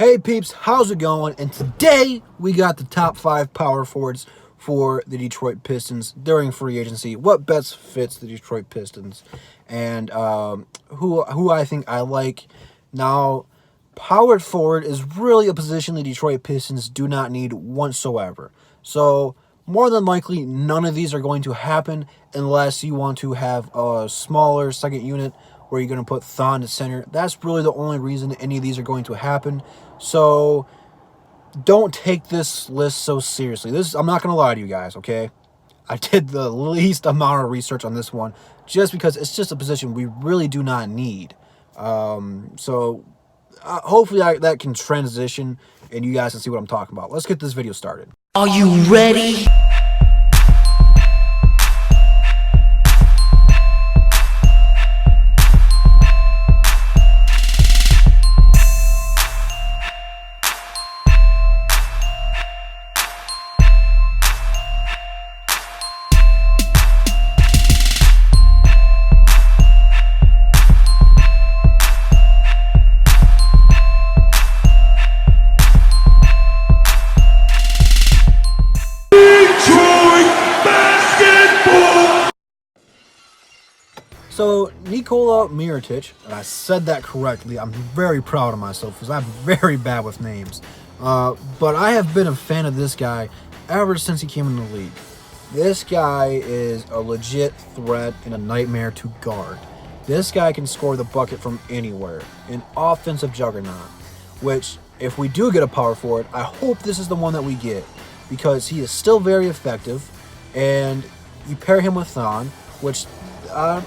Hey peeps, how's it going? And today we got the top 5 power forwards for the Detroit Pistons during free agency. What best fits the Detroit Pistons, and who I think I like. Now, power forward is really a position the Detroit Pistons do not need whatsoever. So more than likely, none of these are going to happen unless you want to have a smaller second unit where you're going to put Thon at center. That's really the only reason any of these are going to happen. So don't take this list so seriously. I'm not going to lie to you guys, okay? I did the least amount of research on this one just because it's just a position we really do not need. Hopefully that can transition and you guys can see what I'm talking about. Let's get this video started. Are you ready? So, Nikola Mirotic, and I said that correctly. I'm very proud of myself because I'm very bad with names. But I have been a fan of this guy ever since he came in the league. This guy is a legit threat and a nightmare to guard. This guy can score the bucket from anywhere, an offensive juggernaut. Which, if we do get a power forward, I hope this is the one that we get because he is still very effective, and you pair him with Thon, which I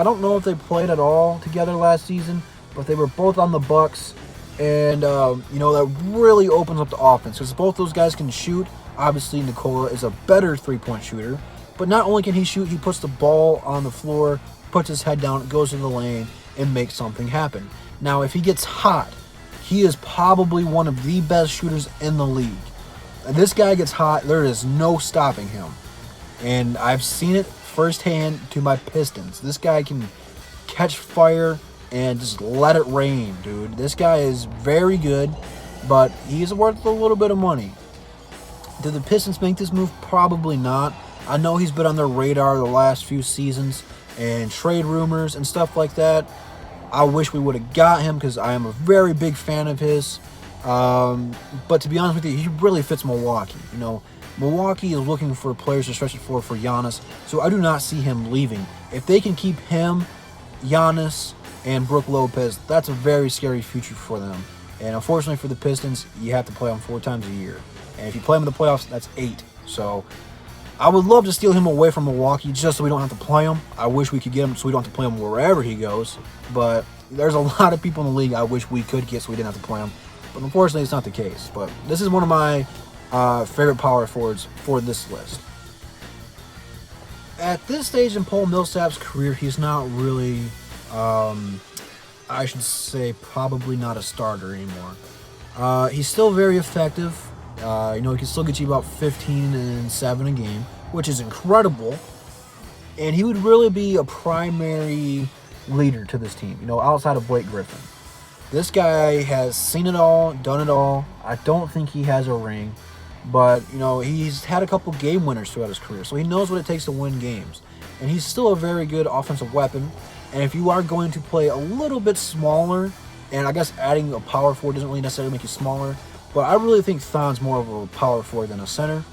don't know if they played at all together last season, but they were both on the Bucks, and that really opens up the offense because both those guys can shoot. Obviously, Nikola is a better three-point shooter, but not only can he shoot, he puts the ball on the floor, puts his head down, goes to the lane, and makes something happen. Now, if he gets hot, he is probably one of the best shooters in the league. And this guy gets hot, there is no stopping him, and I've seen it firsthand to my Pistons. This guy can catch fire and just let it rain, dude. This guy is very good, but he's worth a little bit of money. Did the Pistons make this move? Probably not. I know he's been on their radar the last few seasons and trade rumors and stuff like that. I wish we would have got him because I am a very big fan of his. But to be honest with you, he really fits Milwaukee. Milwaukee is looking for players to stretch the floor for Giannis, so I do not see him leaving. If they can keep him, Giannis, and Brook Lopez, that's a very scary future for them. And unfortunately for the Pistons, you have to play them 4 times a year. And if you play them in the playoffs, that's 8. So I would love to steal him away from Milwaukee just so we don't have to play him. I wish we could get him so we don't have to play him wherever he goes. But there's a lot of people in the league I wish we could get so we didn't have to play him. But unfortunately, it's not the case. But this is one of my favorite power forwards for this list. At this stage in Paul Millsap's career, he's not really, I should say, probably not a starter anymore. He's still very effective. He can still get you about 15 and 7 a game, which is incredible. And he would really be a primary leader to this team, outside of Blake Griffin. This guy has seen it all, done it all. I don't think he has a ring. But, he's had a couple game winners throughout his career, so he knows what it takes to win games. And he's still a very good offensive weapon. And if you are going to play a little bit smaller, and I guess adding a power forward doesn't really necessarily make you smaller, but I really think Thon's more of a power forward than a center.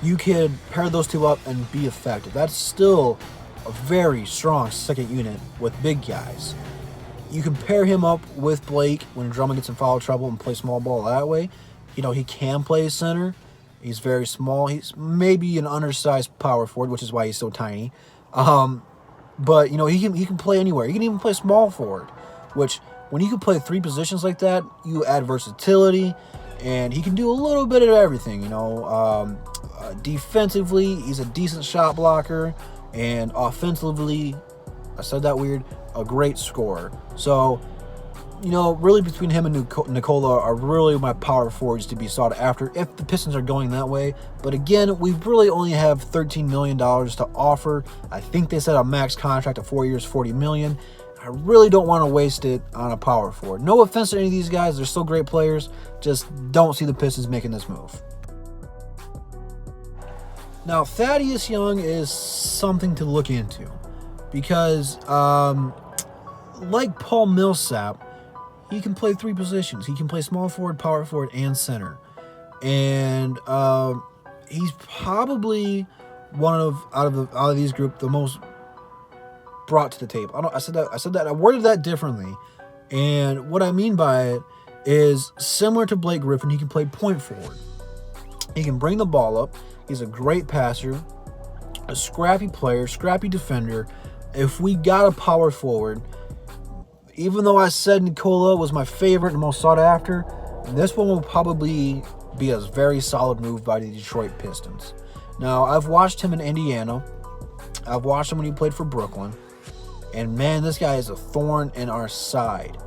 You could pair those two up and be effective. That's still a very strong second unit with big guys. You can pair him up with Blake when Drummond gets in foul trouble and play small ball that way. He can play center. He's very small. He's maybe an undersized power forward, which is why he's so tiny. But he can play anywhere. He can even play small forward, which when you can play 3 positions like that, you add versatility, and he can do a little bit of everything. Defensively, he's a decent shot blocker, and offensively, I said that weird, a great scorer. So, really between him and Nikola are really my power forwards to be sought after if the Pistons are going that way. But again, we really only have $13 million to offer. I think they said a max contract of 4 years, $40 million. I I really don't want to waste it on a power forward. No offense to any of these guys. They're still great players. Just don't see the Pistons making this move. Now, Thaddeus Young is something to look into because, like Paul Millsap, he can play 3 positions. He can play small forward, power forward, and center. And he's probably one of out of these group the most brought to the table. I said that. I worded that differently, and what I mean by it is similar to Blake Griffin. He can play point forward. He can bring the ball up. He's a great passer, a scrappy player, scrappy defender. If we got a power forward, even though I said Nikola was my favorite and most sought after, this one will probably be a very solid move by the Detroit Pistons. Now, I've watched him in Indiana. I've watched him when he played for Brooklyn. And man, this guy is a thorn in our side.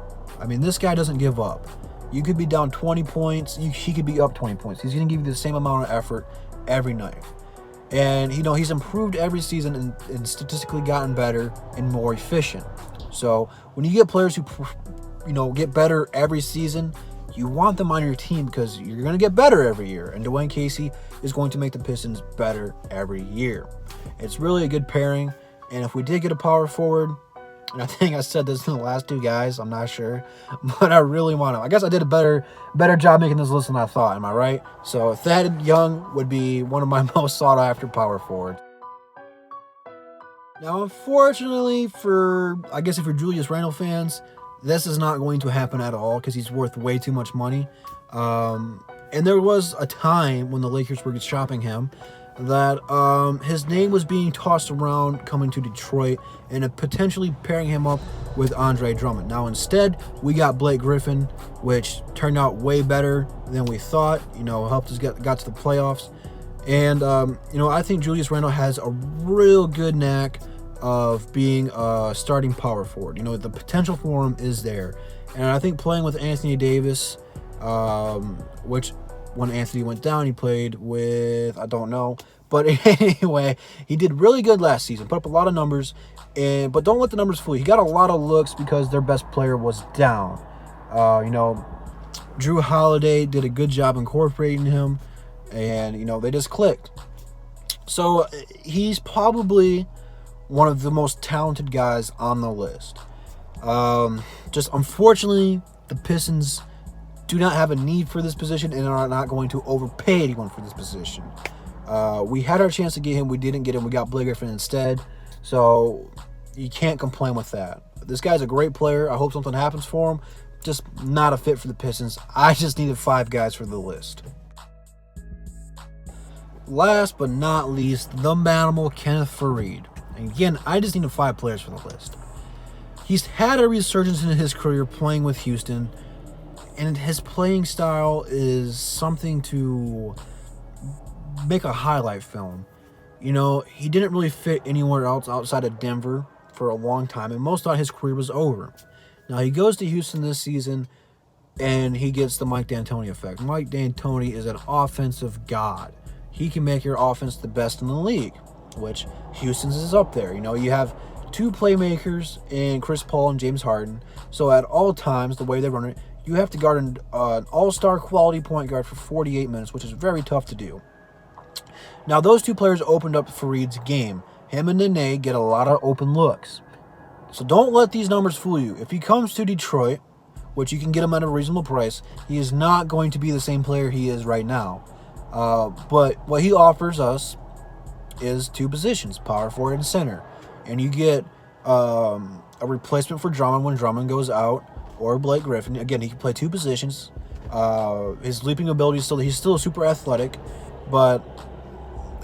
I mean, this guy doesn't give up. You could be down 20 points. He could be up 20 points. He's going to give you the same amount of effort every night. And, he's improved every season and statistically gotten better and more efficient. So when you get players who, get better every season, you want them on your team because you're going to get better every year. And Dwayne Casey is going to make the Pistons better every year. It's really a good pairing. And if we did get a power forward, and I think I said this in the last 2 guys, I'm not sure, but I really want him. I guess I did a better job making this list than I thought. Am I right? So Thad Young would be one of my most sought after power forwards. Now, unfortunately if you're Julius Randle fans, this is not going to happen at all because he's worth way too much money. And there was a time when the Lakers were shopping him that his name was being tossed around coming to Detroit and potentially pairing him up with Andre Drummond. Now, instead, we got Blake Griffin, which turned out way better than we thought. Helped us got to the playoffs. And, I think Julius Randle has a real good knack of being a starting power forward. The potential for him is there. And I think playing with Anthony Davis, which when Anthony went down, he played with, I don't know. But anyway, he did really good last season. Put up a lot of numbers. But don't let the numbers fool you. He got a lot of looks because their best player was down. Drew Holiday did a good job incorporating him. And, they just clicked. So he's probably one of the most talented guys on the list. Just unfortunately, the Pistons do not have a need for this position and are not going to overpay anyone for this position. We had our chance to get him. We didn't get him. We got Blake Griffin instead. So you can't complain with that. This guy's a great player. I hope something happens for him. Just not a fit for the Pistons. I just needed 5 guys for the list. Last but not least, the manimal Kenneth Faried. And again, I just needed 5 players for the list. He's had a resurgence in his career playing with Houston, and his playing style is something to make a highlight film. He didn't really fit anywhere else outside of Denver for a long time, and most thought his career was over. Now, he goes to Houston this season, and he gets the Mike D'Antoni effect. Mike D'Antoni is an offensive god. He can make your offense the best in the league, which Houston's is up there. You have 2 playmakers in Chris Paul and James Harden. So at all times, the way they run it, you have to guard an all-star quality point guard for 48 minutes, which is very tough to do. Now, those 2 players opened up Faried's game. Him and Nene get a lot of open looks. So don't let these numbers fool you. If he comes to Detroit, which you can get him at a reasonable price, he is not going to be the same player he is right now. But what he offers us is 2 positions, power forward and center. And you get a replacement for Drummond when Drummond goes out, or Blake Griffin. Again, he can play 2 positions. His leaping ability he's still super athletic, but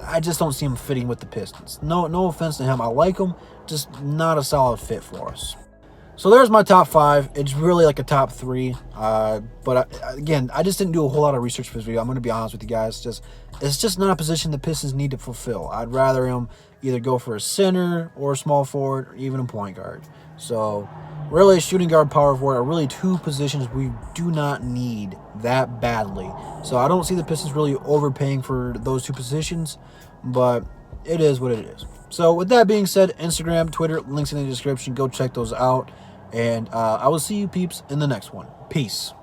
I just don't see him fitting with the Pistons. No offense to him. I like him, just not a solid fit for us. So there's my top 5. It's really like a top 3. But again, I just didn't do a whole lot of research for this video. I'm going to be honest with you guys. It's just not a position the Pistons need to fulfill. I'd rather him either go for a center or a small forward or even a point guard. So really, shooting guard, power forward are really 2 positions we do not need that badly. So I don't see the Pistons really overpaying for those 2 positions, but it is what it is. So with that being said, Instagram, Twitter, links in the description. Go check those out. And I will see you peeps in the next one. Peace.